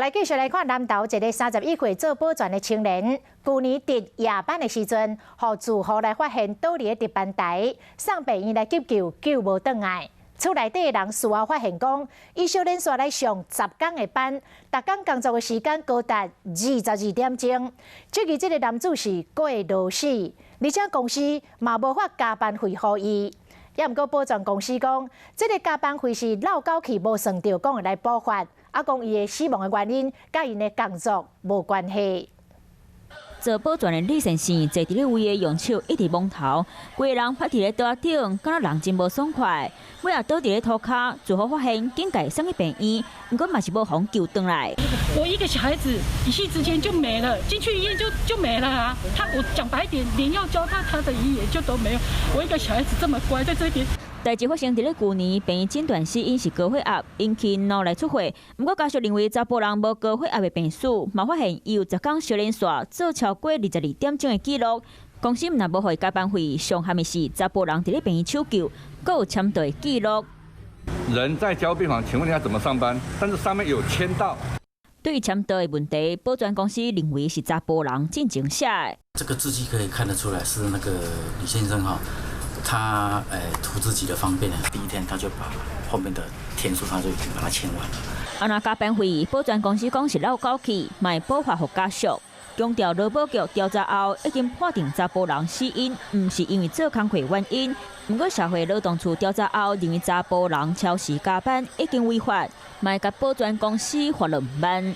来继续来看南投一个31岁做保全的青年，去年值夜班的时阵，互住户来发现倒伫值班台，送病院来急救，救无倒来。厝内底的人事后发现讲，伊小连续来上10天的班，逐天工作的时间高达22点钟。至于这个男子是过劳死，而且公司嘛无法加班费予伊。也毋过保全公司讲，这个加班费是闹交期无算到，讲会来补发。啊，讲伊的死亡的原因，甲因的工作无关系。做保全的李先生坐伫咧位的用手一直摸头，规个人趴伫咧桌仔顶，敢若人真无爽快。尾也倒伫咧涂骹，最后发现紧赶送去病院，不过嘛是无互救回来。我一个小孩子一夕之间就没了，进去医院就没了啊！我讲白一点，连要教他的语言就都没有。我一个小孩子这么乖，在这边。代志发生伫咧去年，病院诊断死因是高血压，引起脑内出血。不过家属认为查甫人无高血压的病史，嘛发现伊有10天小连续做超过22点钟的记录。公司若无互伊加班费，上限的是查甫人伫咧病院抢救，阁有签到记录。人在加护病房，请问你要怎么上班？但是上面有签到。对于签到的问题，保全公司认为是查甫人进前写的。这个字迹可以看得出来是那个李先生哈。他图自己的方便呢，第一天他就把后面的天数他就已经把它签完了。啊，那加班费，保全公司讲是闹交期，卖补发给家属。强调劳保局调查后已经判定查甫人死因，唔是因为做工课原因。不过社会劳动处调查后认为查甫人超时加班已经违法，卖甲保全公司罚2万。